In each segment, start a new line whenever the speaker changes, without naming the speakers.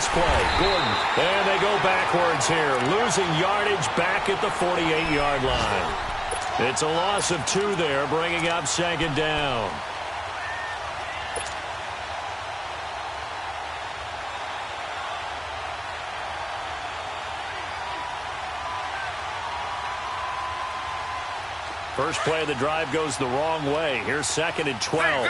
pass play. Gordon. And they go backwards here, losing yardage back at the 48-yard line. It's a loss of 2 there, bringing up second down. First play of the drive goes the wrong way. Here's second and 12.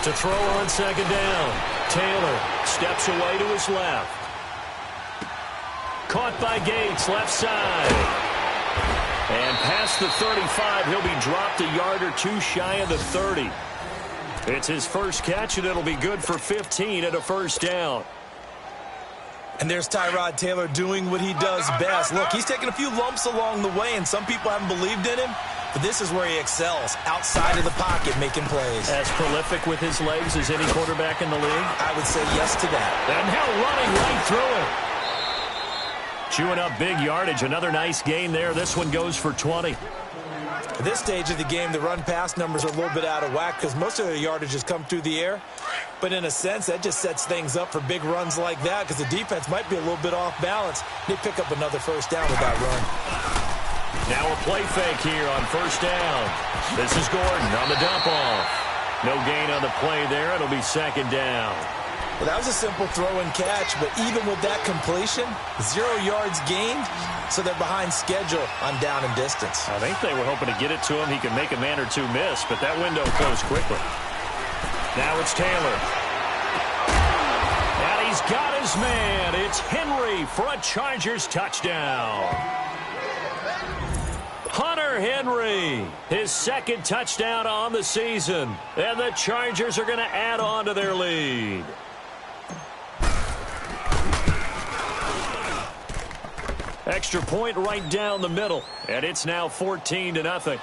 To throw on second down. Taylor steps away to his left. Caught by Gates, left side. And past the 35, he'll be dropped a yard or 2 shy of the 30. It's his first catch, and it'll be good for 15 at a first down.
And there's Tyrod Taylor doing what he does best. Look, he's taken a few lumps along the way, and some people haven't believed in him. But this is where he excels, outside of the pocket, making plays.
As prolific with his legs as any quarterback in the league?
I would say yes to that.
And now running right through it. Chewing up big yardage. Another nice gain there. This one goes for 20.
At this stage of the game, the run-pass numbers are a little bit out of whack because most of the yardage has come through the air. But in a sense, that just sets things up for big runs like that because the defense might be a little bit off balance. They pick up another first down with that run.
Now a play fake here on first down. This is Gordon on the dump-off. No gain on the play there. It'll be second down.
Well, that was a simple throw and catch, but even with that completion, 0 yards gained, so they're behind schedule on down and distance.
I think they were hoping to get it to him. He could make a man or 2 miss, but that window closed quickly. Now it's Taylor. And he's got his man. It's Henry for a Chargers touchdown. Hunter Henry, his second touchdown on the season. And the Chargers are going to add on to their lead. Extra point right down the middle. And it's now 14-0.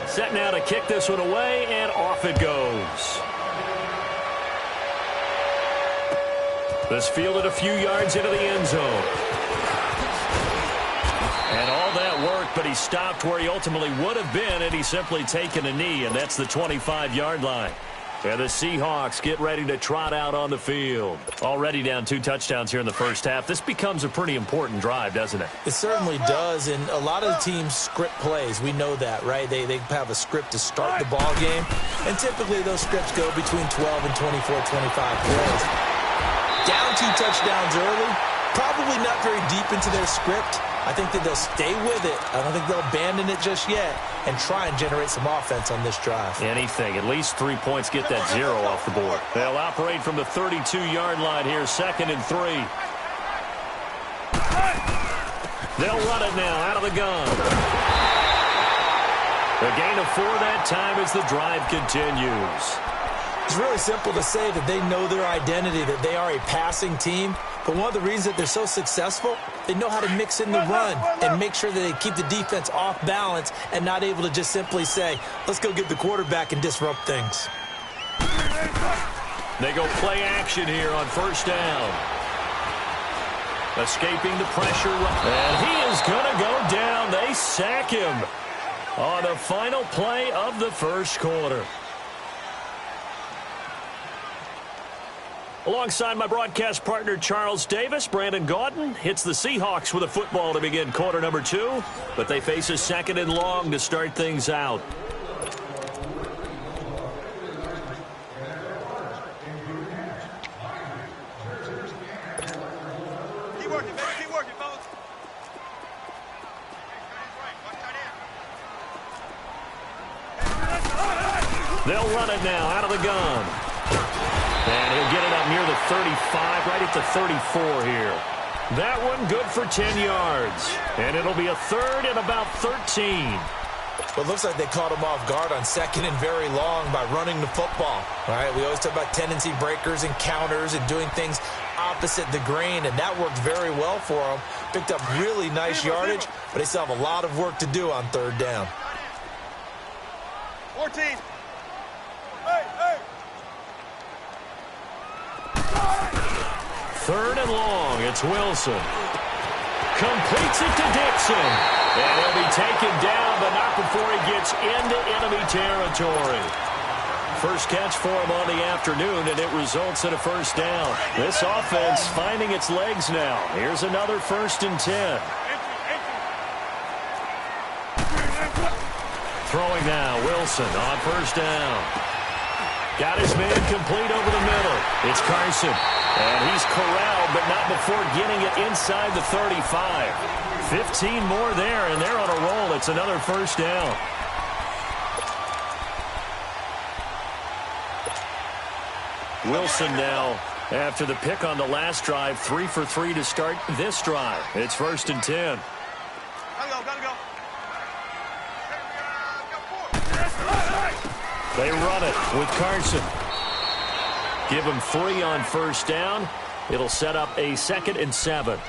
Set now to kick this one away, and off it goes. This fielded a few yards into the end zone. And all that work, but he stopped where he ultimately would have been had he simply taken a knee, and that's the 25-yard line. And the Seahawks get ready to trot out on the field. Already down 2 touchdowns here in the first half. This becomes a pretty important drive, doesn't it?
It certainly does, and a lot of the teams script plays. We know that, right? They have a script to start the ball game, and typically those scripts go between 12 and 24, 25 plays. Down 2 touchdowns early, probably not very deep into their script. I think that they'll stay with it. I don't think they'll abandon it just yet and try and generate some offense on this drive.
Anything. At least 3 points get that 0 off the board. They'll operate from the 32-yard line here, 2nd and 3. They'll run it now out of the gun. A gain of 4 that time as the drive continues.
It's really simple to say that they know their identity, that they are a passing team. But one of the reasons that they're so successful, they know how to mix in the run and make sure that they keep the defense off balance and not able to just simply say, let's go get the quarterback and disrupt things.
They go play action here on first down. Escaping the pressure. And he is going to go down. They sack him on the final play of the first quarter. Alongside my broadcast partner, Charles Davis, Brandon Gaudin hits the Seahawks with a football to begin quarter number 2, but they face a 2nd and long to start things out.
Keep working, man. Keep working, fellas.
They'll run it now out of the gun. And he'll get it up near the 35, right at the 34 here. That one good for 10 yards. And it'll be a 3rd and about 13.
Well, it looks like they caught him off guard on 2nd and very long by running the football. All right, we always talk about tendency breakers and counters and doing things opposite the grain, and that worked very well for them. Picked up really nice yardage, but they still have a lot of work to do on 3rd down.
14. Hey, hey.
3rd and long. It's Wilson. Completes it to Dixon. And he'll be taken down, but not before he gets into enemy territory. First catch for him on the afternoon, and it results in a first down. This offense finding its legs now. Here's another 1st and 10. Throwing now, Wilson on 1st down. Got his man complete over the middle. It's Carson. And he's corralled, but not before getting it inside the 35. 15 more there, and they're on a roll. It's another first down. Wilson now, after the pick on the last drive, 3 for 3 to start this drive. It's 1st and 10.
Gotta go.
They run it with Carson. Give him 3 on 1st down. It'll set up a 2nd and 7.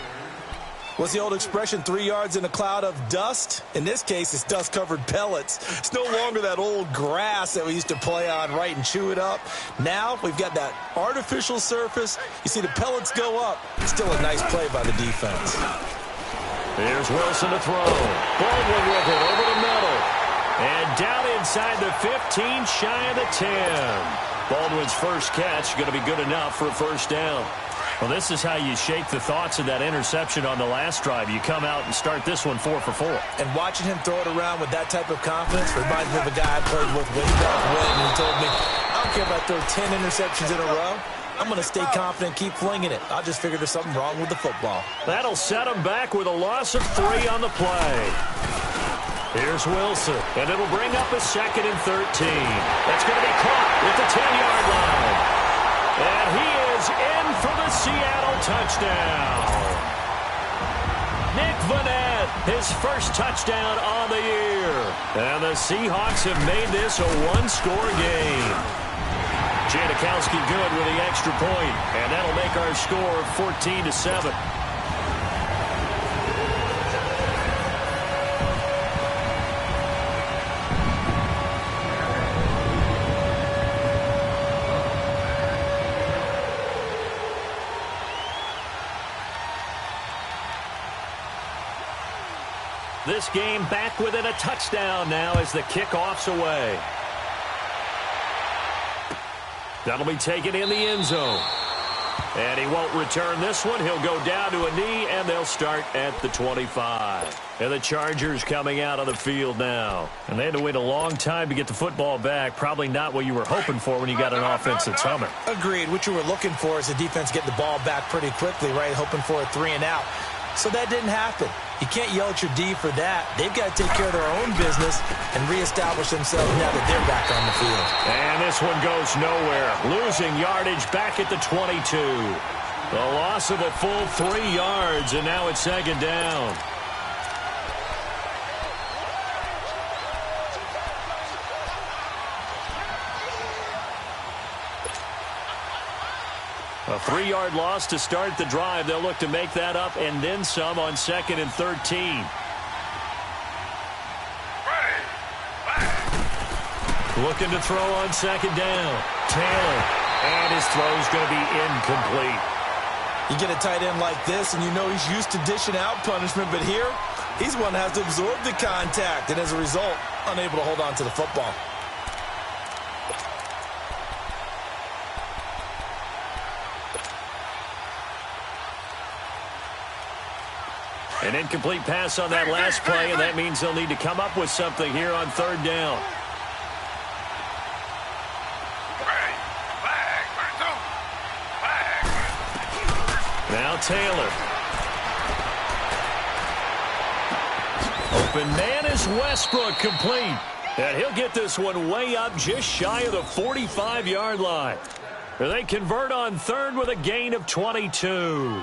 What's the old expression, 3 yards in a cloud of dust? In this case, it's dust-covered pellets. It's no longer that old grass that we used to play on, right, and chew it up. Now we've got that artificial surface. You see the pellets go up. Still a nice play by the defense.
Here's Wilson to throw. Baldwin with it over the middle. And down inside the 15, shy of the 10. Baldwin's first catch going to be good enough for a first down. Well, this is how you shake the thoughts of that interception on the last drive. You come out and start this one 4 for 4.
And watching him throw it around with that type of confidence reminds me of a guy I played with way back when, and he told me, I don't care if I throw 10 interceptions in a row. I'm going to stay confident and keep flinging it. I just figured there's something wrong with the football.
That'll set him back with a loss of 3 on the play. Here's Wilson, and it'll bring up a 2nd and 13. That's going to be caught at the 10-yard line. And he is in for the Seattle touchdown. Nick Vannett, his first touchdown on the year. And the Seahawks have made this a one-score game. Janikowski good with the extra point, and that'll make our score 14-7. This game back within a touchdown now as the kickoff's away. That'll be taken in the end zone. And he won't return this one. He'll go down to a knee, and they'll start at the 25. And the Chargers coming out on the field now. And they had to wait a long time to get the football back. Probably not what you were hoping for when you got an offense that's humming.
Agreed. What you were looking for is the defense getting the ball back pretty quickly, right? Hoping for a 3 and out. So that didn't happen. You can't yell at your D for that. They've got to take care of their own business and reestablish themselves now that they're back on the field.
And this one goes nowhere. Losing yardage back at the 22. The loss of a full 3 yards, and now it's 2nd down. A 3-yard loss to start the drive. They'll look to make that up and then some on 2nd and 13. Looking to throw on 2nd down. Taylor. And his throw's going to be incomplete.
You get a tight end like this, and you know he's used to dishing out punishment, but here, he's one that has to absorb the contact, and as a result, unable to hold on to the football.
An incomplete pass on that last play, and that means they'll need to come up with something here on 3rd down. Now Taylor. Open man is Westbrook, complete. And he'll get this one way up just shy of the 45-yard line. They convert on 3rd with a gain of 22.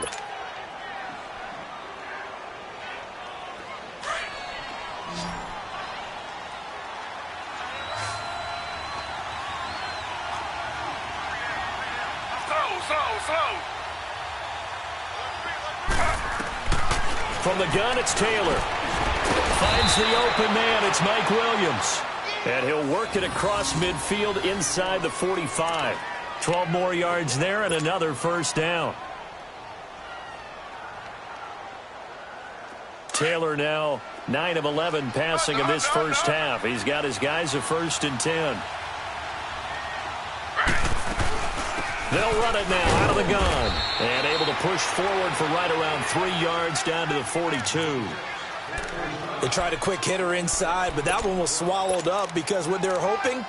From the gun, it's Taylor. Finds the open man. It's Mike Williams. And he'll work it across midfield inside the 45. 12 more yards there and another first down. Taylor now 9 of 11 passing in this first half. He's got his guys a 1st and 10. They'll run it now out of the gun. And able to push forward for right around 3 yards down to the 42.
They tried a quick hitter inside, but that one was swallowed up because what they're hoping,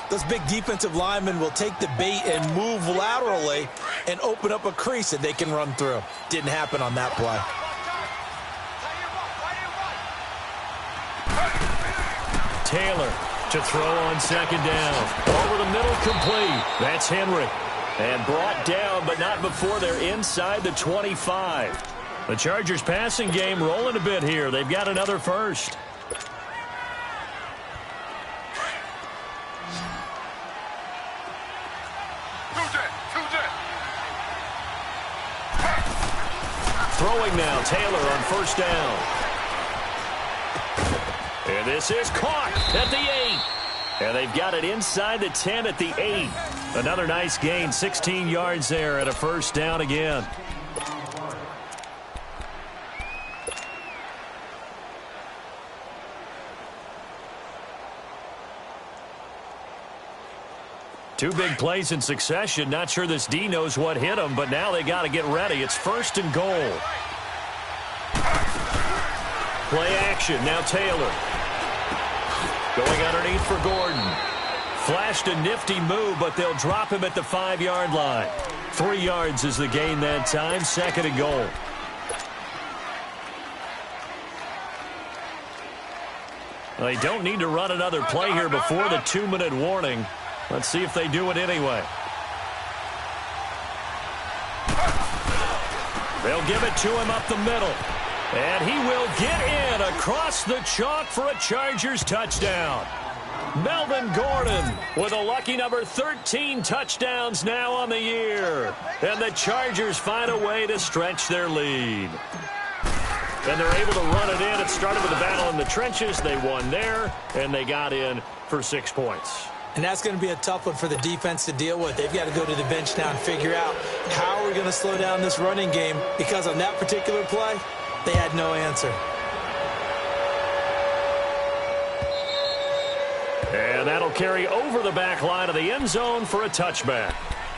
those big defensive linemen will take the bait and move laterally and open up a crease that they can run through. Didn't happen on that play.
Taylor to throw on 2nd down. Over the middle, complete. That's Henry. And brought down, but not before they're inside the 25. The Chargers passing game rolling a bit here. They've got another first. Throwing now, Taylor on 1st down. And this is caught at the 8. And they've got it inside the 10 at the 8. Another nice gain, 16 yards there and a 1st down again. Two big plays in succession. Not sure this D knows what hit him, but now they got to get ready. It's 1st and goal. Play action. Now Taylor. Going underneath for Gordon. Flashed a nifty move, but they'll drop him at the 5-yard line. 3 yards is the gain that time. 2nd and goal. They don't need to run another play here before the 2-minute warning. Let's see if they do it anyway. They'll give it to him up the middle. And he will get in across the chalk for a Chargers touchdown. Melvin Gordon with a lucky number 13 touchdowns now on the year. And the Chargers find a way to stretch their lead. And they're able to run it in. It started with a battle in the trenches. They won there, and they got in for 6 points.
And that's going to be a tough one for the defense to deal with. They've got to go to the bench now and figure out how are we going to slow down this running game, because on that particular play, they had no answer.
And that'll carry over the back line of the end zone for a touchback.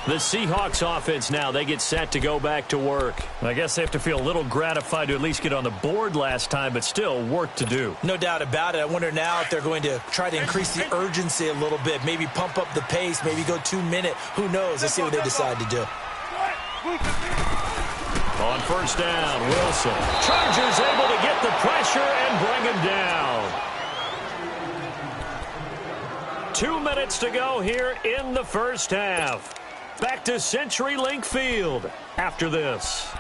The Seahawks offense now, they get set to go back to work. I guess they have to feel a little gratified to at least get on the board last time, but still work to do.
No doubt about it. I wonder now if they're going to try to increase the urgency a little bit, maybe pump up the pace, maybe go 2-minute. Who knows? Let's see what they decide to do.
On 1st down, Wilson. Chargers able to get the pressure and bring him down. 2 minutes to go here in the first half. Back to CenturyLink Field after this.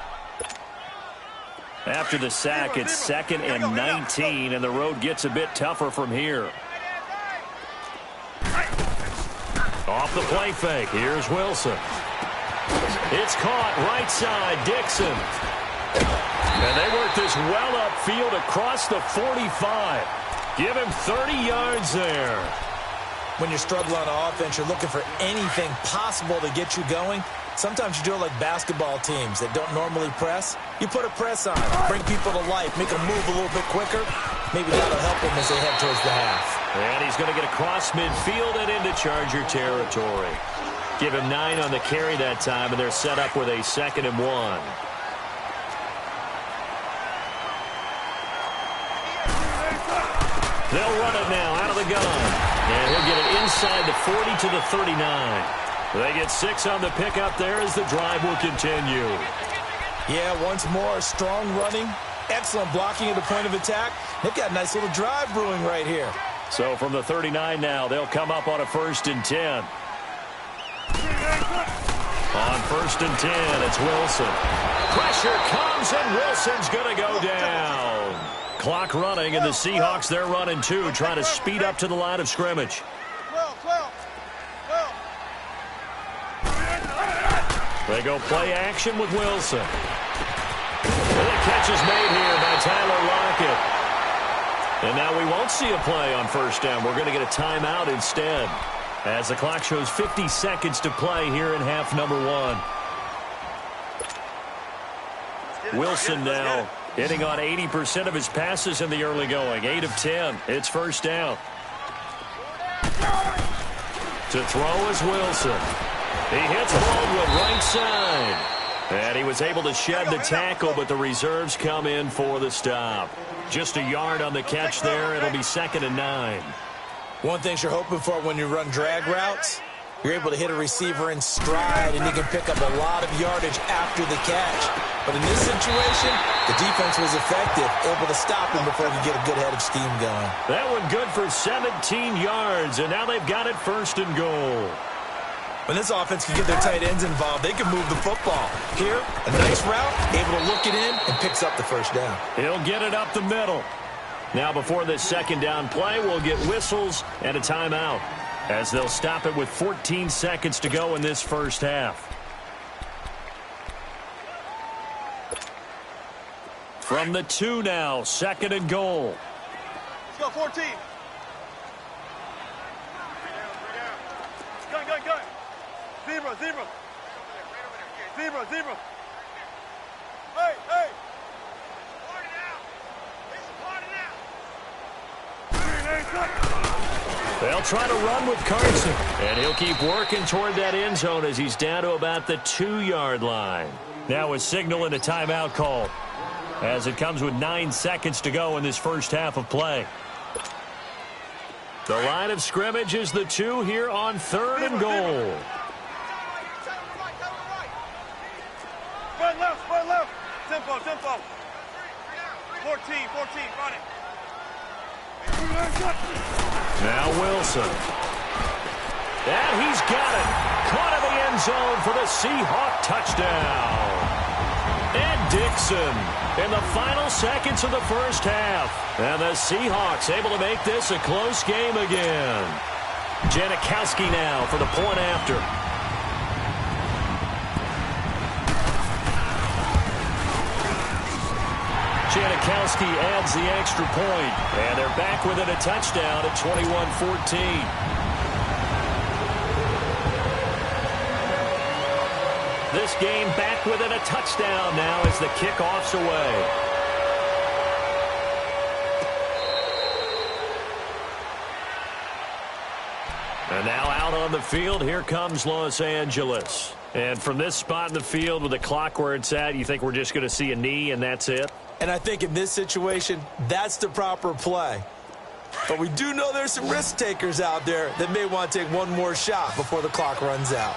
After the sack, it's 2nd and 19, and the road gets a bit tougher from here. Off the play fake, here's Wilson. It's caught right side, Dixon. And they work this well upfield across the 45. Give him 30 yards there.
When you're struggling on offense, you're looking for anything possible to get you going. Sometimes you do it like basketball teams that don't normally press. You put a press on, bring people to life, make them move a little bit quicker. Maybe that'll help them as they head towards the half.
And he's going to get across midfield and into Charger territory. Give him 9 on the carry that time, and they're set up with a 2nd and 1. They'll run it now out of the gun. And he'll get it inside the 40 to the 39. They get 6 on the pickup there as the drive will continue.
Yeah, once more, strong running, excellent blocking at the point of attack. They've got a nice little drive brewing right here.
So from the 39 now, they'll come up on a 1st and 10. On 1st and 10, it's Wilson. Pressure comes, and Wilson's going to go down. Clock running, and the Seahawks, they're running too, trying to speed up to the line of scrimmage. They go play action with Wilson. And the catch is made here by Tyler Lockett. And now we won't see a play on 1st down. We're going to get a timeout instead, as the clock shows 50 seconds to play here in half number 1. Wilson now Hitting on 80% of his passes in the early going. 8 of 10. It's first down. To throw is Wilson. He hits Baldwin right side. And he was able to shed the tackle, but the reserves come in for the stop. Just a yard on the catch there. It'll be 2nd and 9.
One thing you're hoping for when you run drag routes, you're able to hit a receiver in stride, and he can pick up a lot of yardage after the catch. But in this situation, the defense was effective, able to stop him before he could get a good head of steam going.
That one good for 17 yards, and now they've got it 1st and goal.
When this offense can get their tight ends involved, they can move the football. Here, a nice route, able to look it in, and picks up the first down.
He'll get it up the middle. Now before this 2nd down play, we'll get whistles and a timeout, as they'll stop it with 14 seconds to go in this first half. From the 2 now, 2nd and goal.
Let's go, 14. Gun. Zebra. Zebra. Hey. Party now.
They'll try to run with Carson, and he'll keep working toward that end zone as he's down to about the 2-yard line. Now a signal and a timeout call, as it comes with 9 seconds to go in this first half of play. The line of scrimmage is the 2 here on 3rd and goal.
Spread left. Tempo. 14, run it.
Now Wilson. And he's got it. Caught in the end zone for the Seahawk touchdown. And Dixon in the final seconds of the first half. And the Seahawks able to make this a close game again. Janikowski now for the point after. Janikowski adds the extra point, and they're back within a touchdown at 21-14. This game back within a touchdown now as the kickoff's away. And now out on the field, here comes Los Angeles. And from this spot in the field with the clock where it's at, you think we're just going to see a knee and that's it?
And I think in this situation, that's the proper play. But we do know there's some risk takers out there that may want to take one more shot before the clock runs out.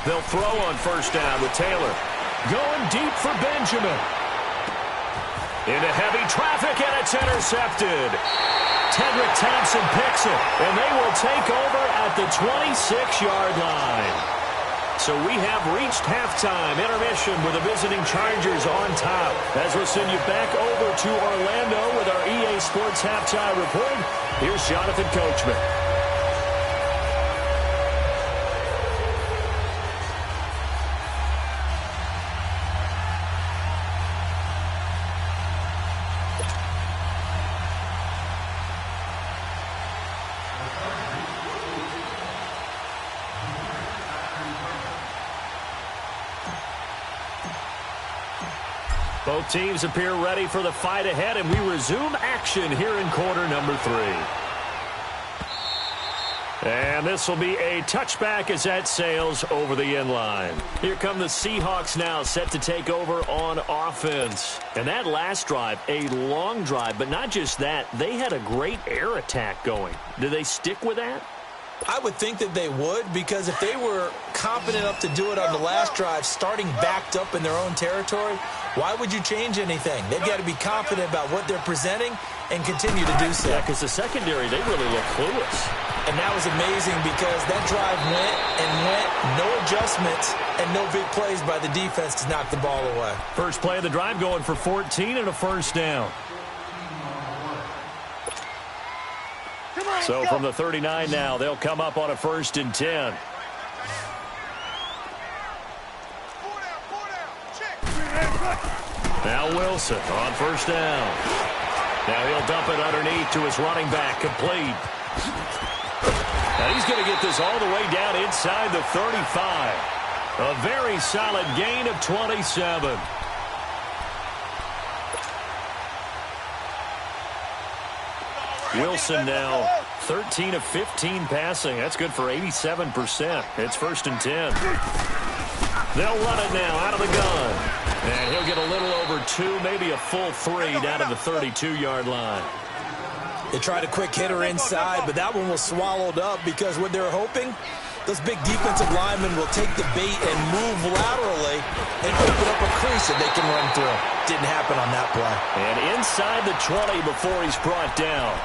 They'll throw on first down with Taylor. Going deep for Benjamin. Into heavy traffic, and it's intercepted. Tedrick Thompson picks it, and they will take over at the 26-yard line. So we have reached halftime intermission with the visiting Chargers on top. As we'll send you back over to Orlando with our EA Sports Halftime Report, here's Jonathan Coachman. Both teams appear ready for the fight ahead, and we resume action here in quarter number 3. And this will be a touchback as that sails over the end line. Here come the Seahawks now, set to take over on offense. And that last drive, a long drive, but not just that, they had a great air attack going. Do they stick with that?
I would think that they would, because if they were confident enough to do it on the last drive, starting backed up in their own territory, why would you change anything? They've got to be confident about what they're presenting and continue to do so.
Yeah, because the secondary, they really look clueless.
And that was amazing because that drive went, no adjustments, and no big plays by the defense to knock the ball away.
First play of the drive going for 14 and a first down. So from the 39 now, they'll come up on a 1st and 10. Now Wilson on first down. Now he'll dump it underneath to his running back, complete. And he's going to get this all the way down inside the 35. A very solid gain of 27. Wilson now 13 of 15 passing. That's good for 87%. It's 1st and 10. They'll run it now out of the gun. And he'll get a little over 2, maybe a full 3 down to the 32-yard line.
They tried a quick hitter inside, but that one was swallowed up because what they're hoping, those big defensive linemen will take the bait and move laterally and open up a crease that they can run through. Didn't happen on that play.
And inside the 20 before he's brought down.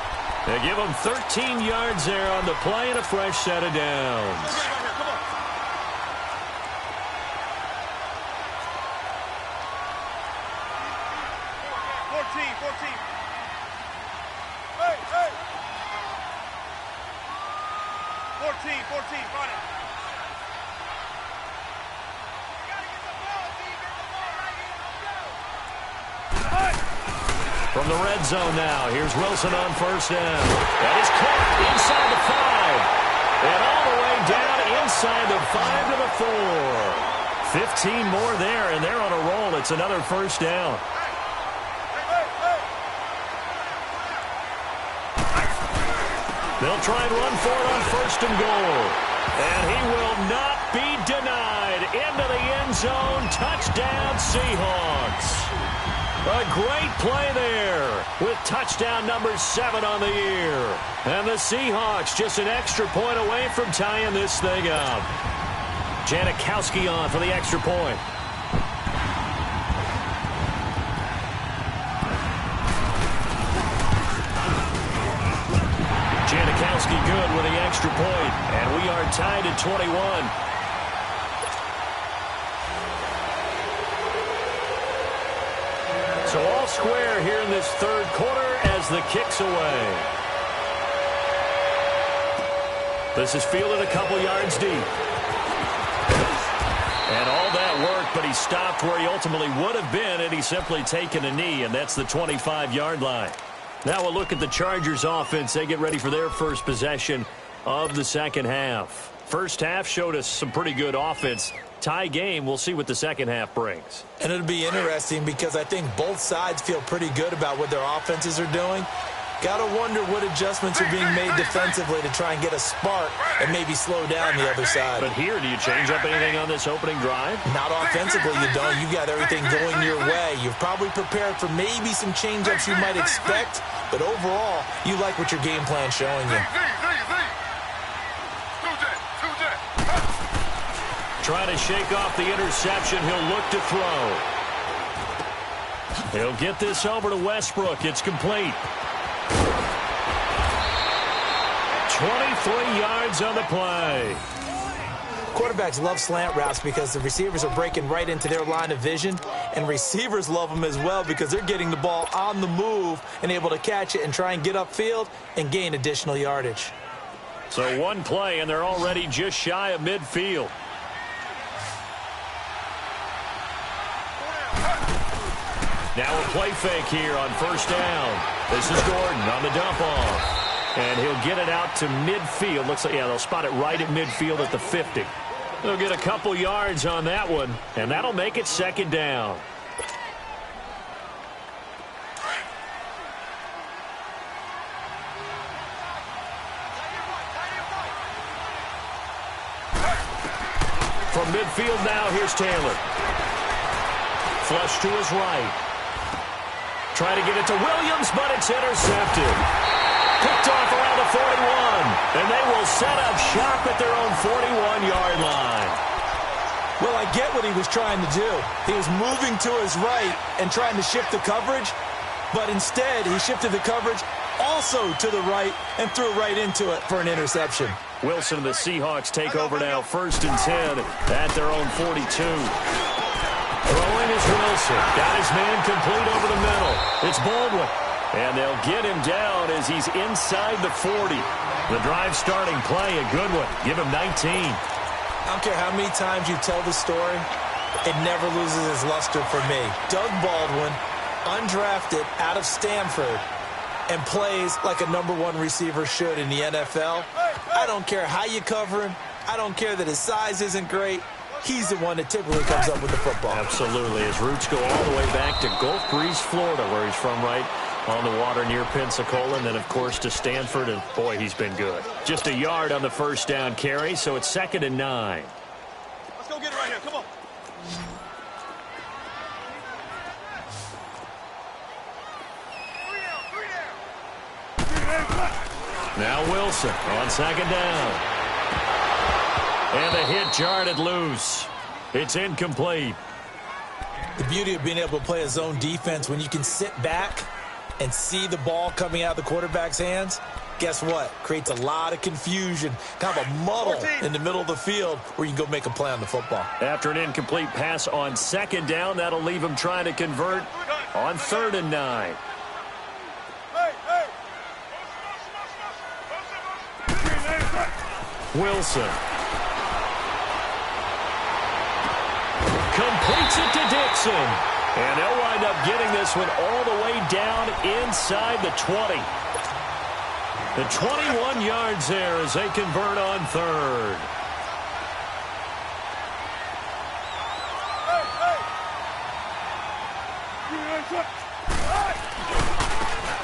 They give him 13 yards there on the play and a fresh set of downs. From the red zone now, here's Wilson on 1st down. That is caught inside the 5. And all the way down inside the 5 to the 4. 15 more there, and they're on a roll. It's another 1st down. They'll try and run for it on 1st and goal. And he will not be denied. Into the end zone. Touchdown, Seahawks. A great play there with touchdown number 7 on the year. And the Seahawks just an extra point away from tying this thing up. Janikowski on for the extra point. Janikowski good with the extra point. And we are tied at 21. So all square here in this 3rd quarter as the kick's away. This is fielded a couple yards deep. And all that work, but he stopped where he ultimately would have been, and he's simply taken a knee, and that's the 25-yard line. Now we'll look at the Chargers offense. They get ready for their first possession of the 2nd half. First half showed us some pretty good offense. Tie game, we'll see what the 2nd half brings.
And it'll be interesting because I think both sides feel pretty good about what their offenses are doing. Got to wonder what adjustments are being made defensively to try and get a spark and maybe slow down the other side.
But here, do you change up anything on this opening drive?
Not offensively, you don't. You've got everything going your way. You've probably prepared for maybe some change-ups you might expect, but overall, you like what your game plan's showing you.
Trying to shake off the interception. He'll look to throw. He'll get this over to Westbrook. It's complete. 23 yards on the play.
Quarterbacks love slant routes because the receivers are breaking right into their line of vision, and receivers love them as well because they're getting the ball on the move and able to catch it and try and get upfield and gain additional yardage.
So one play, and they're already just shy of midfield. Now a play fake here on 1st down. This is Gordon on the dump off. And he'll get it out to midfield. Looks like, yeah, they'll spot it right at midfield at the 50. They'll get a couple yards on that one, and that'll make it 2nd down. From midfield now, here's Taylor. Flush to his right. Trying to get it to Williams, but it's intercepted. Picked off around the 41, and they will set up shop at their own 41-yard line.
Well, I get what he was trying to do. He was moving to his right and trying to shift the coverage, but instead he shifted the coverage also to the right and threw right into it for an interception.
Wilson and the Seahawks take over now 1st and 10 at their own 42. Throwing is Wilson. Got his man complete over the middle. It's Baldwin. And they'll get him down as he's inside the 40. The drive starting play, a good one. Give him 19.
I don't care how many times you tell the story, it never loses its luster for me. Doug Baldwin, undrafted out of Stanford, and plays like a #1 receiver should in the NFL. I I don't care how you cover him. I don't care that his size isn't great. He's the one that typically comes up with the football.
Absolutely. His roots go all the way back to Gulf Breeze, Florida, where he's from, right on the water near Pensacola, and then, of course, to Stanford, and, boy, he's been good. Just a yard on the first down carry, so it's 2nd and 9.
Let's go get it right here. Come on.
Now Wilson on 2nd down. And the hit jarred loose. It's incomplete.
The beauty of being able to play a zone defense when you can sit back and see the ball coming out of the quarterback's hands, guess what? Creates a lot of confusion, kind of a muddle in the middle of the field where you can go make a play on the football.
After an incomplete pass on 2nd down, that'll leave him trying to convert on 3rd and 9. Wilson completes it to Dixon. And they'll wind up getting this one all the way down inside the 20. The 21 yards there as they convert on 3rd.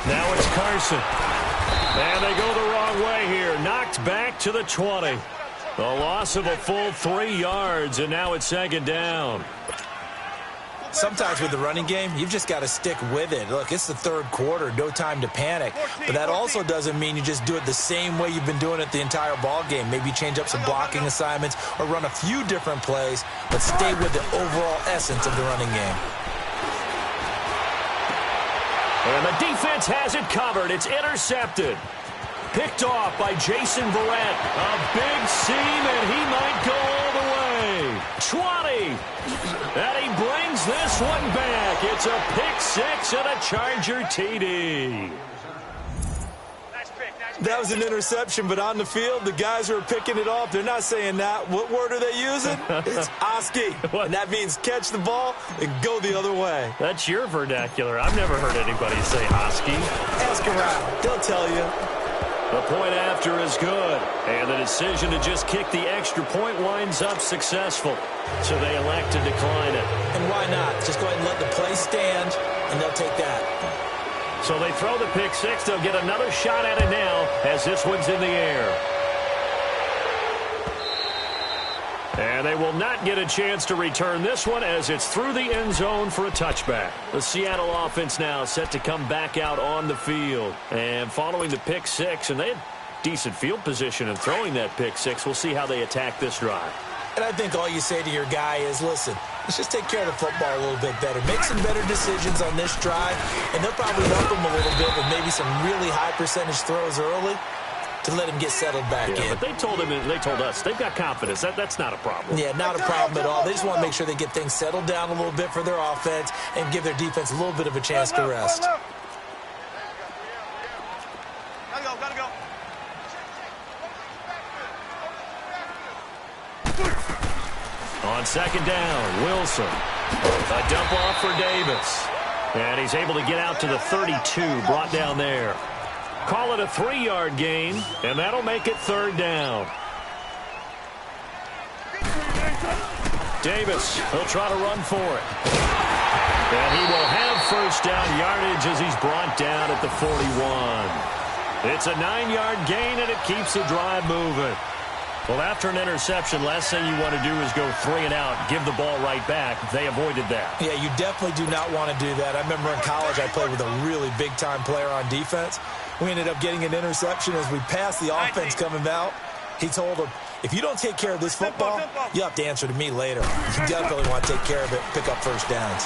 Now it's Carson. And they go the wrong way here. Knocked back to the 20. A loss of a full 3 yards, and now it's 2nd down.
Sometimes with the running game, you've just got to stick with it. Look, it's the 3rd quarter, no time to panic. But that also doesn't mean you just do it the same way you've been doing it the entire ball game. Maybe change up some blocking assignments or run a few different plays, but stay with the overall essence of the running game.
And the defense has it covered. It's intercepted. Picked off by Jason Verrett. A big seam, and he might go all the way. 20. And he brings this one back. It's a pick 6 and a Charger TD.
That was an interception, but on the field, the guys who are picking it off, they're not saying that. What word are they using? It's Oski. And that means catch the ball and go the other way.
That's your vernacular. I've never heard anybody say Oski.
Ask around. They'll tell you.
The point after is good. And the decision to just kick the extra point winds up successful. So they elect to decline it.
And why not? Just go ahead and let the play stand, and they'll take that.
So they throw the pick 6. They'll get another shot at it now as this one's in the air. And they will not get a chance to return this one as it's through the end zone for a touchback. The Seattle offense now set to come back out on the field. And following the pick 6, and they had decent field position in throwing that pick 6. We'll see how they attack this drive.
And I think all you say to your guy is, listen, let's just take care of the football a little bit better. Make some better decisions on this drive, and they'll probably help him a little bit with maybe some really high percentage throws early to let him get settled back in.
But they told him, they told us, they've got confidence. That's not a problem.
Yeah, not a problem at all. They just want to make sure they get things settled down a little bit for their offense and give their defense a little bit of a chance to rest.
Gotta go.
On 2nd down, Wilson. A dump off for Davis. And he's able to get out to the 32, brought down there. Call it a 3-yard gain, and that'll make it 3rd down. Davis, he'll try to run for it. And he will have first down yardage as he's brought down at the 41. It's a 9-yard gain, and it keeps the drive moving. Well, after an interception, last thing you want to do is go 3 and out, give the ball right back. They avoided that.
Yeah, you definitely do not want to do that. I remember in college I played with a really big-time player on defense. We ended up getting an interception as we passed the offense coming out. He told him, if you don't take care of this football, you have to answer to me later. You definitely want to take care of it, pick up first downs.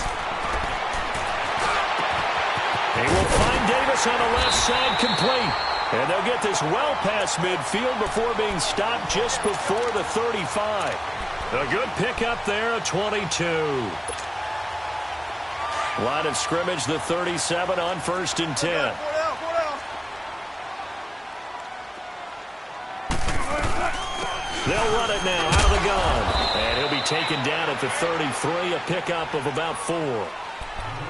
He will find Davis on the left side complete. And they'll get this well past midfield before being stopped just before the 35. A good pickup there, a 22. Line of scrimmage, the 37 on 1st and 10. They'll run it now out of the gun. And he'll be taken down at the 33, a pickup of about 4.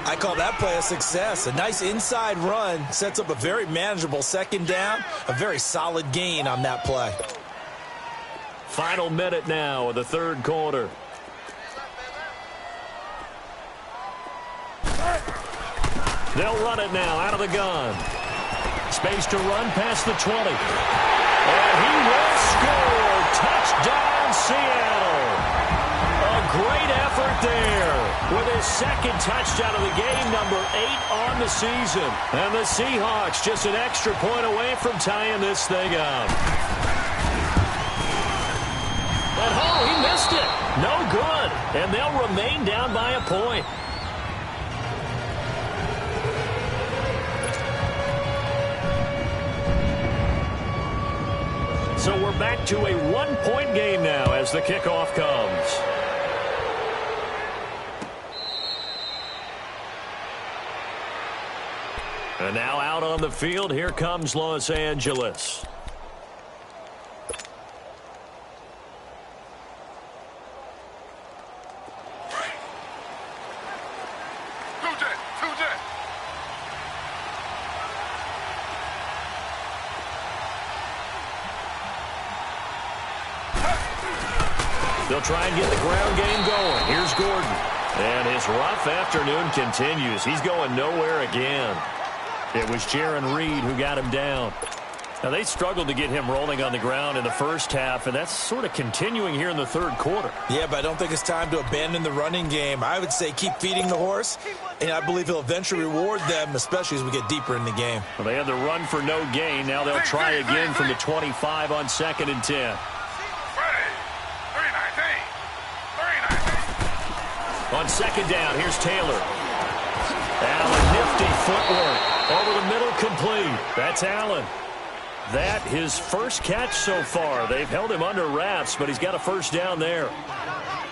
I call that play a success. A nice inside run sets up a very manageable second down, a very solid gain on that play.
Final minute now of the third quarter. They'll run it now out of the gun. Space to run past the 20. And he will score. Touchdown, Seattle. A great effort there with his second touchdown of the game, number 8 on the season. And the Seahawks just an extra point away from tying this thing up. But oh, he missed it. No good. And they'll remain down by a point. So we're back to a one-point game now as the kickoff comes. And now out on the field, here comes Los Angeles. They'll try and get the ground game going. Here's Gordon. And his rough afternoon continues. He's going nowhere again. It was Jaron Reed who got him down. Now, they struggled to get him rolling on the ground in the first half, and that's sort of continuing here in the third quarter.
Yeah, but I don't think it's time to abandon the running game. I would say keep feeding the horse, and I believe he'll eventually reward them, especially as we get deeper in the game.
Well, they had the run for no gain. Now they'll try again from the 25 on 2nd and 10. On second down, here's Taylor. Allen, nifty footwork. Over the middle, complete. That's Allen. That his first catch so far. They've held him under wraps, but he's got a first down there.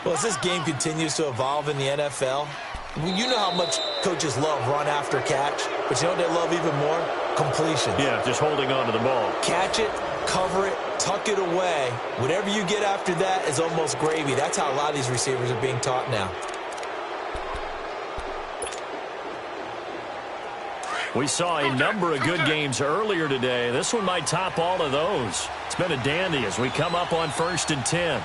Well, as this game continues to evolve in the NFL, you know how much coaches love run after catch, but you know what they love even more? Completion.
Yeah, just holding on to the ball.
Catch it, cover it, tuck it away. Whatever you get after that is almost gravy. That's how a lot of these receivers are being taught now.
We saw a number of good games earlier today. This one might top all of those. It's been a dandy as we come up on 1st and 10.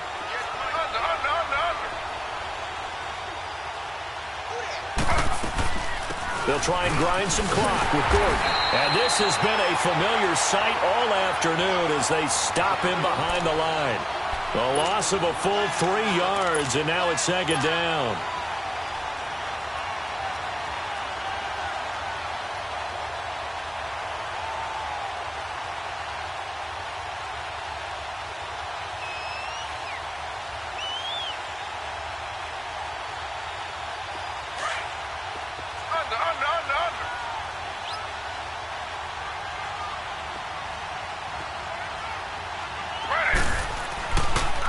They'll try and grind some clock with Gordon. And this has been a familiar sight all afternoon as they stop him behind the line. A loss of a full 3 yards, and now it's second down.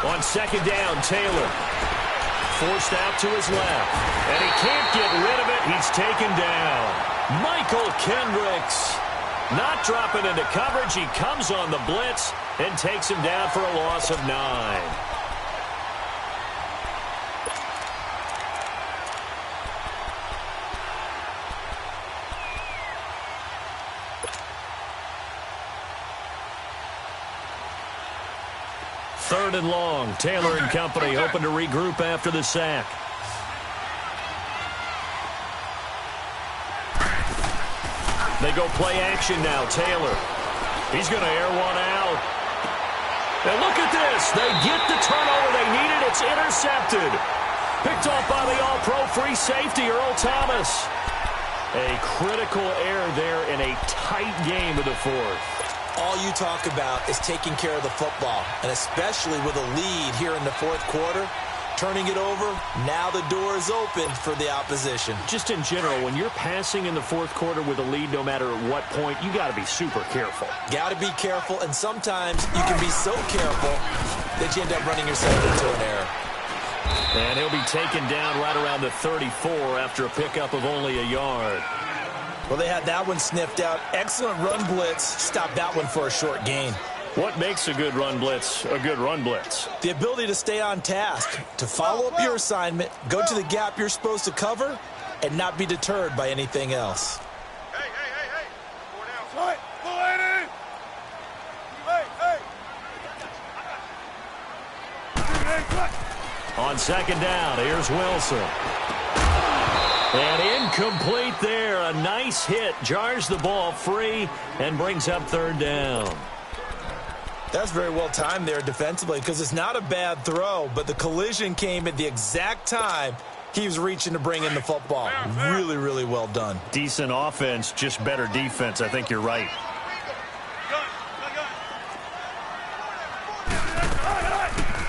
On second down, Taylor. Forced out to his left. And he can't get rid of it. He's taken down. Michael Kendricks. Not dropping into coverage. He comes on the blitz and takes him down for a loss of 9. Third and long. Taylor and company hoping to regroup after the sack. They go play action now. Taylor. He's going to air one out. And look at this. They get the turnover they needed. It's intercepted. Picked off by the all-pro free safety, Earl Thomas. A critical error there in a tight game of the fourth.
All you talk about is taking care of the football, and especially with a lead here in the fourth quarter, turning it over, now the door is open for the opposition.
Just in general, when you're passing in the fourth quarter with a lead, no matter at what point, you got to be super careful.
Got to be careful, and sometimes you can be so careful that you end up running yourself into an error.
And he'll be taken down right around the 34 after a pickup of only a yard.
Well, they had that one sniffed out. Excellent run blitz. Stopped that one for a short gain.
What makes a good run blitz a good run blitz?
The ability to stay on task, to follow up your assignment, go to the gap you're supposed to cover, and not be deterred by anything else.
Hey, hey, hey, hey. 4 down. Right. Go ahead in. Hey, hey.
On second down, here's Wilson. And incomplete there. A nice hit. Jars the ball free and brings up third down.
That's very well timed there defensively because it's not a bad throw, but the collision came at the exact time he was reaching to bring in the football. Really, really well done.
Decent offense, just better defense. I think you're right.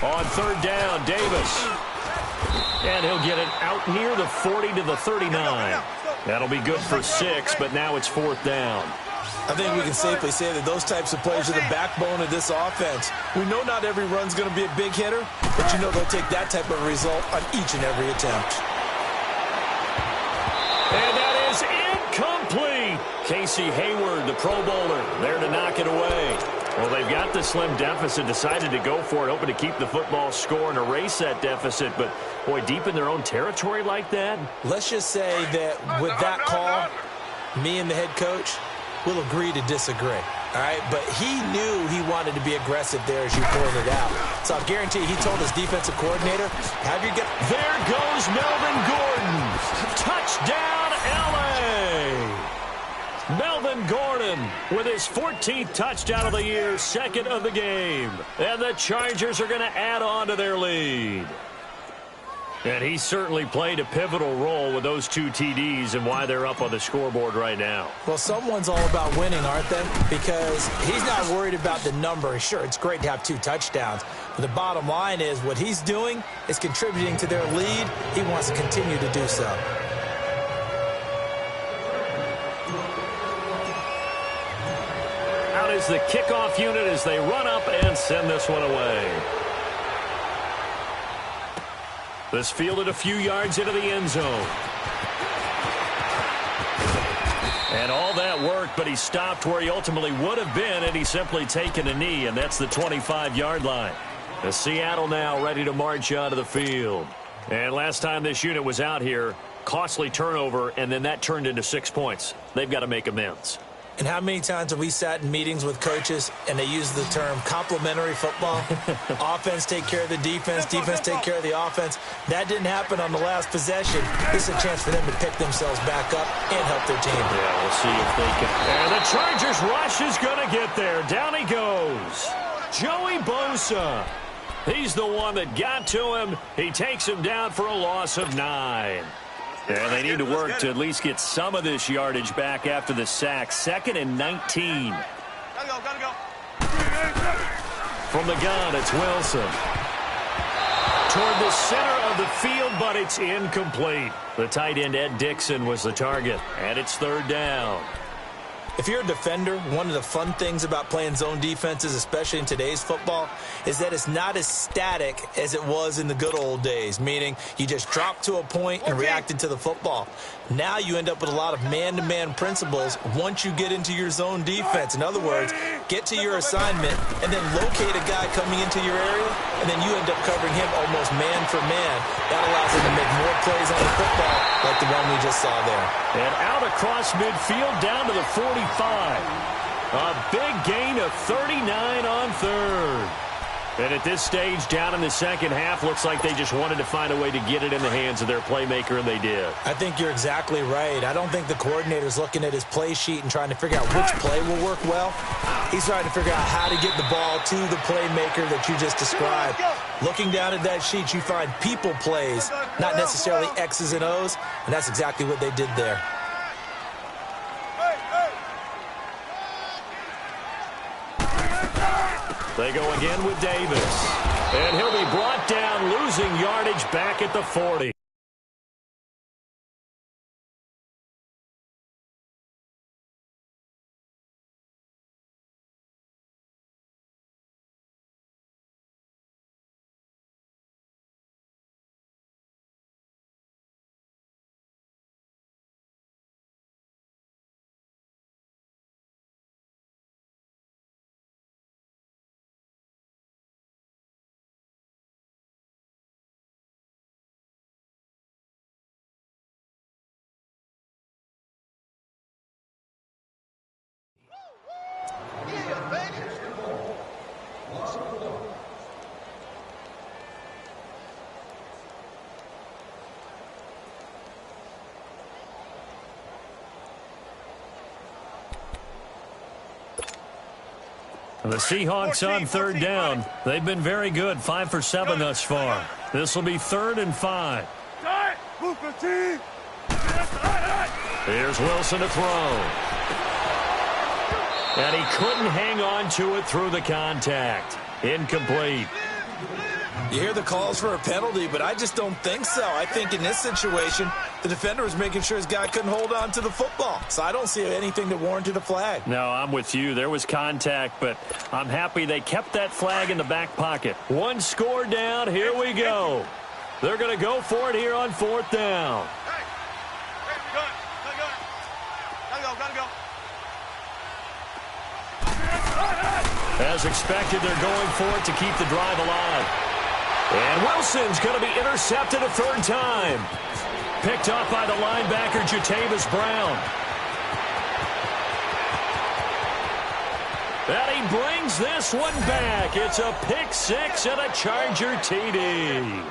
On third down, Davis. And he'll get it out near the 40 to the 39. That'll be good for 6, but now it's fourth down.
I think we can safely say that those types of plays are the backbone of this offense. We know not every run's going to be a big hitter, but you know they'll take that type of result on each and every attempt.
And that is incomplete. Casey Hayward, the Pro Bowler, there to knock it away. Well, they've got the slim deficit, decided to go for it, hoping to keep the football score and erase that deficit. But, boy, deep in their own territory like that.
Let's just say that with that call, me and the head coach will agree to disagree. All right, but he knew he wanted to be aggressive there, as you pointed out. So I guarantee he told his defensive coordinator, have you get...
There goes Melvin Gordon. Touchdown, L.A. Melvin Gordon with his 14th touchdown of the year, second of the game. And the Chargers are going to add on to their lead. And he certainly played a pivotal role with those 2 TDs and why they're up on the scoreboard right now.
Well, someone's all about winning, aren't they? Because he's not worried about the number. Sure, it's great to have 2 touchdowns. But the bottom line is what he's doing is contributing to their lead. He wants to continue to do so.
Out is the kickoff unit as they run up and send this one away. This fielded a few yards into the end zone. And all that worked, but he stopped where he ultimately would have been had he simply taken a knee, and that's the 25-yard line. The Seattle now ready to march onto the field. And last time this unit was out here, costly turnover, and then that turned into 6 points. They've got to make amends.
And how many times have we sat in meetings with coaches and they use the term complementary football? Offense take care of the defense, defense take care of the offense. That didn't happen on the last possession. This is a chance for them to pick themselves back up and help their team.
Yeah, we'll see if they can. And the Chargers rush is going to get there. Down he goes. Joey Bosa. He's the one that got to him. He takes him down for a loss of 9. And they need to work to at least get some of this yardage back after the sack. 2nd and 19.
Gotta go.
From the gun, it's Wilson. Toward the center of the field, but it's incomplete. The tight end, Ed Dixon, was the target. And it's third down.
If you're a defender, one of the fun things about playing zone defenses, especially in today's football, is that it's not as static as it was in the good old days, meaning you just drop to a point and reacted to the football. Now you end up with a lot of man-to-man principles once you get into your zone defense. In other words, get to your assignment and then locate a guy coming into your area, and then you end up covering him almost man for man. That allows him to make more plays on the football like the one we just saw there.
And out across midfield down to the 45. A big gain of 39 on third. And at this stage, down in the second half, looks like they just wanted to find a way to get it in the hands of their playmaker, and they did.
I think you're exactly right. I don't think the coordinator's looking at his play sheet and trying to figure out which play will work well. He's trying to figure out how to get the ball to the playmaker that you just described. Looking down at that sheet, you find people plays, not necessarily X's and O's, and that's exactly what they did there.
They go again with Davis. And he'll be brought down, losing yardage back at the 40. The Seahawks on third down. They've been very good, 5 for 7 thus far. This will be 3rd and 5. Here's Wilson to throw. And he couldn't hang on to it through the contact. Incomplete.
You hear the calls for a penalty, but I just don't think so. I think in this situation, the defender was making sure his guy couldn't hold on to the football. So I don't see anything that warranted a flag.
No, I'm with you. There was contact, but I'm happy they kept that flag in the back pocket. 1 score down. Here we go. They're going to go for it here on 4th down.
Hey, gotta go.
As expected, they're going for it to keep the drive alive. And Wilson's going to be intercepted a 3rd time. Picked up by the linebacker, Jatavis Brown. And he brings this one back. It's a pick 6 and a Charger TD.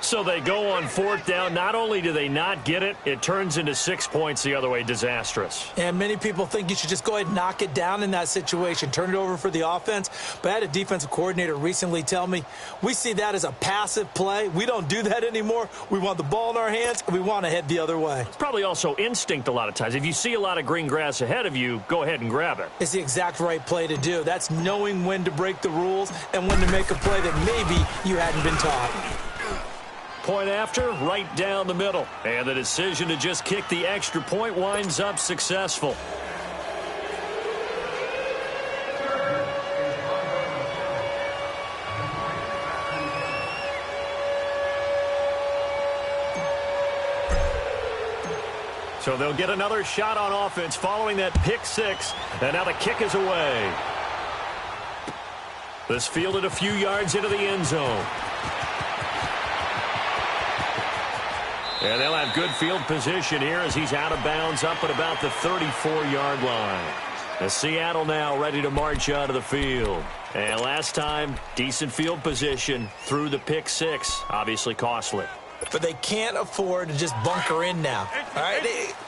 So they go on 4th down. Not only do they not get it, it turns into 6 points the other way. Disastrous.
And many people think you should just go ahead and knock it down in that situation. Turn it over for the offense. But I had a defensive coordinator recently tell me, we see that as a passive play. We don't do that anymore. We want the ball in our hands, and we want to head the other way.
It's probably also instinct a lot of times. If you see a lot of green grass ahead of you, go ahead and grab it.
It's the exact right play to do. That's knowing when to break the rules and when to make a play that maybe you hadn't been taught.
Point after, right down the middle. And the decision to just kick the extra point winds up successful. So they'll get another shot on offense following that pick 6. And now the kick is away. This fielded a few yards into the end zone. And they'll have good field position here as he's out of bounds up at about the 34-yard line. As Seattle now ready to march out of the field. And last time, decent field position through the pick 6. Obviously costly.
But they can't afford to just bunker in now. All right,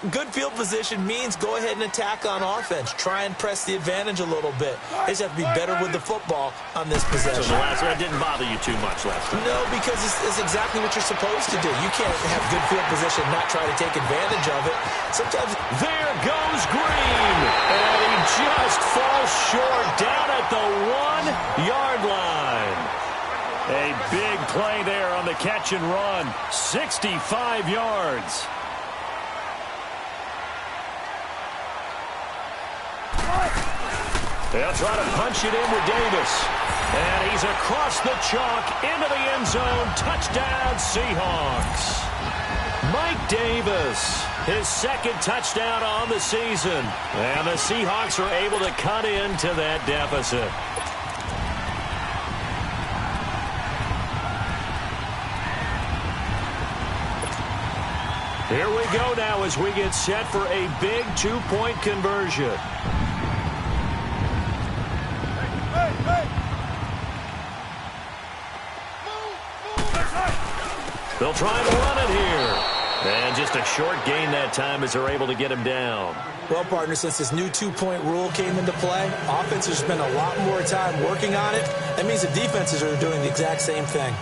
good field position means go ahead and attack on offense. Try and press the advantage a little bit. They just have to be better with the football on this possession.
So the last one didn't bother you too much last time?
No, because it's exactly what you're supposed to do. You can't have good field position and not try to take advantage of it. Sometimes
there goes Green, and he just falls short down at the 1-yard line. A big play there on the catch and run. 65 yards. They'll try to punch it in with Davis. And he's across the chalk into the end zone. Touchdown, Seahawks. Mike Davis, his 2nd touchdown on the season. And the Seahawks are able to cut into that deficit. Here we go now as we get set for a big 2-point conversion. They'll try to run it here. And just a short gain that time as they're able to get him down.
Well, partner, since this new 2-point rule came into play, offenses spend a lot more time working on it. That means the defenses are doing the exact same thing.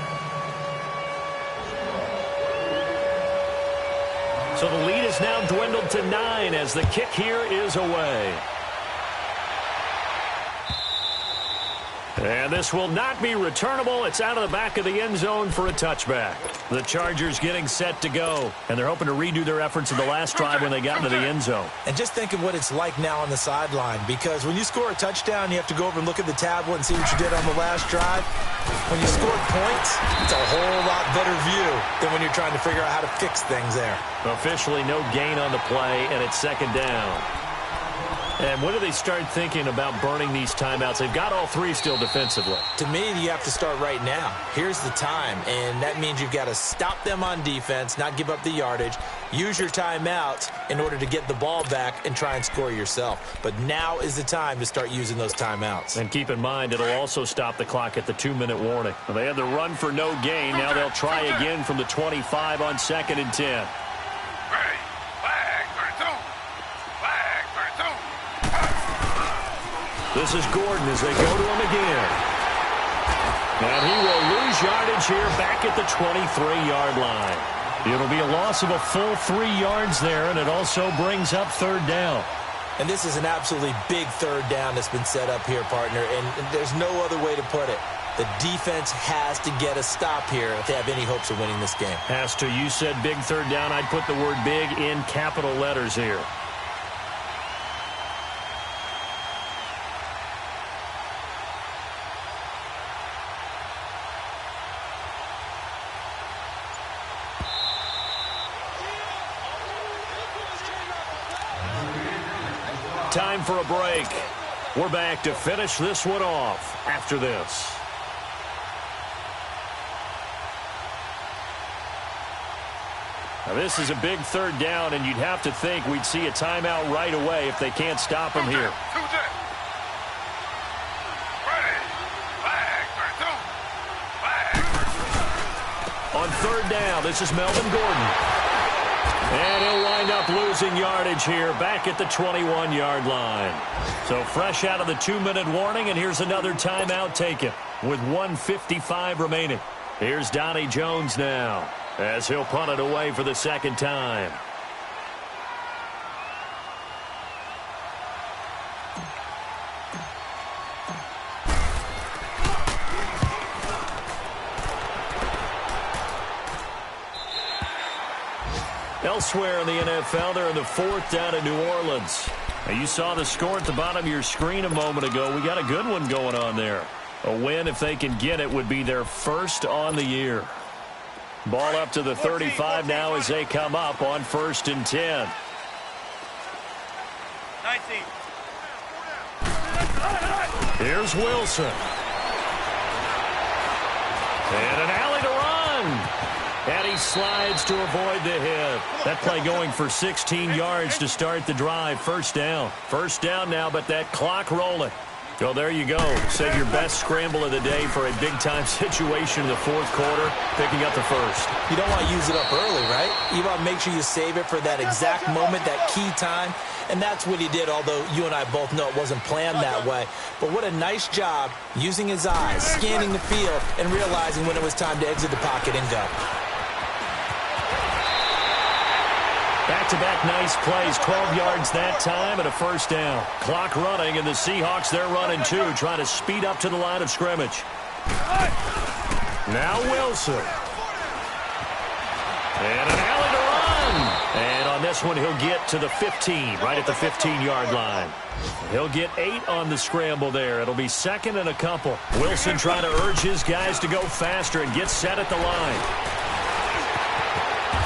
So the lead is now dwindled to 9 as the kick here is away. And this will not be returnable. It's out of the back of the end zone for a touchback. The Chargers getting set to go, and they're hoping to redo their efforts in the last drive when they got into the end zone.
And just think of what it's like now on the sideline, because when you score a touchdown, you have to go over and look at the tablet and see what you did on the last drive. When you score points, it's a whole lot better view than when you're trying to figure out how to fix things there.
Officially no gain on the play, and it's 2nd down. And when do they start thinking about burning these timeouts? They've got all 3 still defensively.
To me, you have to start right now. Here's the time, and that means you've got to stop them on defense, not give up the yardage, use your timeouts in order to get the ball back and try and score yourself. But now is the time to start using those timeouts.
And keep in mind, it'll also stop the clock at the 2-minute warning. They had the run for no gain. Now they'll try again from the 25 on 2nd and 10. This is Gordon as they go to him again. And he will lose yardage here back at the 23-yard line. It'll be a loss of a full 3 yards there, and it also brings up third down.
And this is an absolutely big third down that's been set up here, partner, and there's no other way to put it. The defense has to get a stop here if they have any hopes of winning this game.
Has to. You said big third down. I'd put the word big in capital letters here. Time for a break. We're back to finish this one off after this. Now this is a big third down, and you'd have to think we'd see a timeout right away if they can't stop him here. On third down, this is Melvin Gordon. And he'll wind up losing yardage here back at the 21-yard line. So fresh out of the 2-minute warning, and here's another timeout taken with 1:55 remaining. Here's Donnie Jones now as he'll punt it away for the second time. Elsewhere in the NFL, they're in the 4th down in New Orleans. Now, you saw the score at the bottom of your screen a moment ago. We got a good one going on there. A win, if they can get it, would be their first on the year. Ball up to the 35 now as they come up on 1st and 10.
19.
Here's Wilson. And an alley to run. And he slides to avoid the hit. That play going for 16 yards to start the drive. First down. First down now, but that clock rolling. So there you go. Save your best scramble of the day for a big-time situation in the 4th quarter, picking up the first.
You don't want to use it up early, right? You want to make sure you save it for that exact moment, that key time. And that's what he did, although you and I both know it wasn't planned that way. But what a nice job using his eyes, scanning the field, and realizing when it was time to exit the pocket and go.
Back-to-back nice plays, 12 yards that time and a first down. Clock running, and the Seahawks, they're running too, trying to speed up to the line of scrimmage. Now Wilson. And an alley to run. And on this one, he'll get to the 15, right at the 15-yard line. He'll get 8 on the scramble there. It'll be 2nd and a couple. Wilson trying to urge his guys to go faster and get set at the line.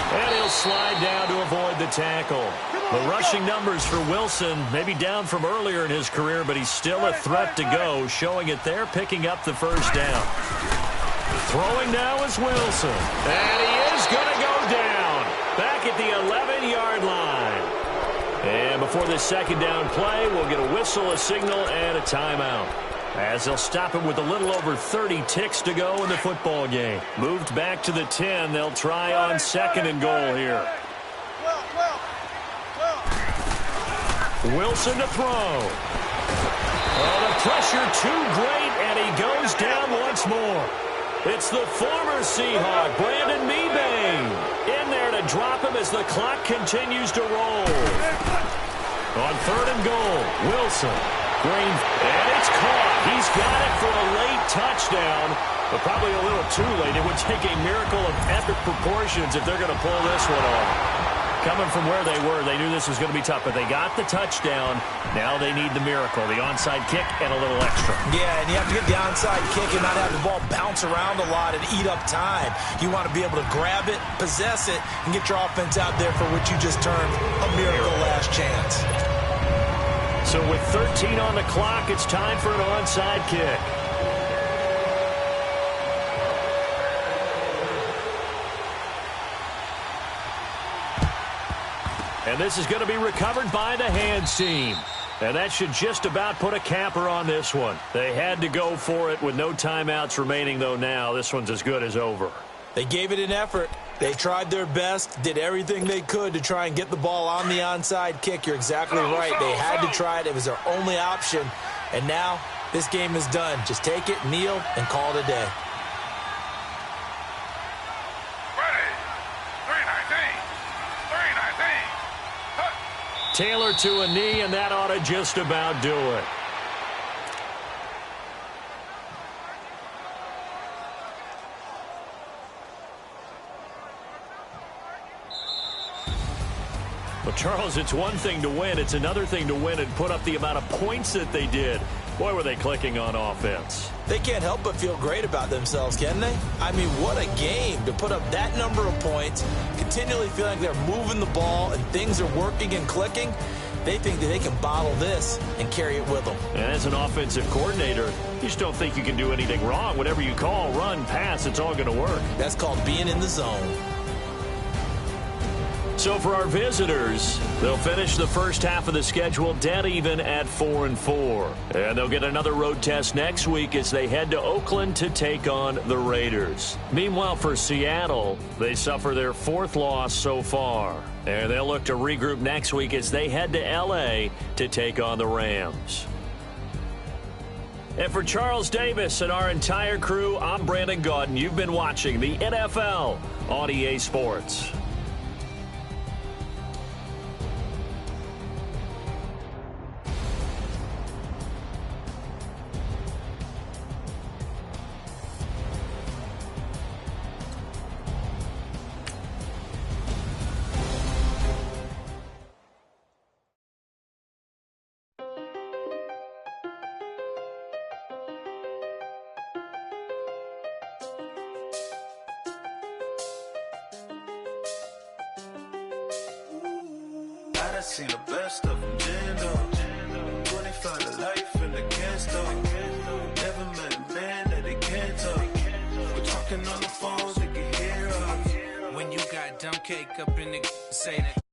And he'll slide down to avoid the tackle. The rushing numbers for Wilson maybe down from earlier in his career, but he's still a threat to go, showing it there, picking up the first down. Throwing now is Wilson. And he is going to go down back at the 11-yard line. And before this second down play, we'll get a whistle, a signal, and a timeout. As they'll stop it with a little over 30 ticks to go in the football game. Moved back to the 10. They'll try on 2nd and goal here. Wilson to throw. Oh, the pressure too great, and he goes down once more. It's the former Seahawk, Brandon Mebane, in there to drop him as the clock continues to roll. On 3rd and goal, Wilson. Green, and it's caught. He's got it for a late touchdown, but probably a little too late. It would take a miracle of epic proportions if they're going to pull this one off. Coming from where they were, they knew this was going to be tough, but they got the touchdown. Now they need the miracle, the onside kick and a little extra. Yeah, and you have to get the onside kick and not have the ball bounce around a lot and eat up time. You want to be able to grab it, possess it, and get your offense out there for what you just termed a miracle last chance. So with 13 on the clock, it's time for an onside kick. And this is going to be recovered by the hands team. And that should just about put a capper on this one. They had to go for it with no timeouts remaining, though now this one's as good as over. They gave it an effort. They tried their best, did everything they could to try and get the ball on the onside kick. You're exactly right. They had to try it. It was their only option.
And now, this game is done. Just take it, kneel, and call it a day.
Ready. 319. 319.
Taylor to a knee, and that ought to just about do it. Well, Charles, it's one thing to win. It's another thing to win and put up the amount of points that they did. Boy, were they clicking on offense.
They can't help but feel great about themselves, can they? I mean, what a game to put up that number of points, continually feeling like they're moving the ball and things are working and clicking. They think that they can bottle this and carry it with them.
And as an offensive coordinator, you just don't think you can do anything wrong. Whatever you call, run, pass, it's all going to work.
That's called being in the zone.
So for our visitors, they'll finish the first half of the schedule dead even at 4-4. And they'll get another road test next week as they head to Oakland to take on the Raiders. Meanwhile, for Seattle, they suffer their 4th loss so far. And they'll look to regroup next week as they head to L.A. to take on the Rams. And for Charles Davis and our entire crew, I'm Brandon Gaudin. You've been watching the NFL on EA Sports.
I seen the best of them, Jando. 25 to life in the can't stop. Never met a man that they can't talk. We're talking on the phone, they can hear us.
When you got dumb cake up in the say that.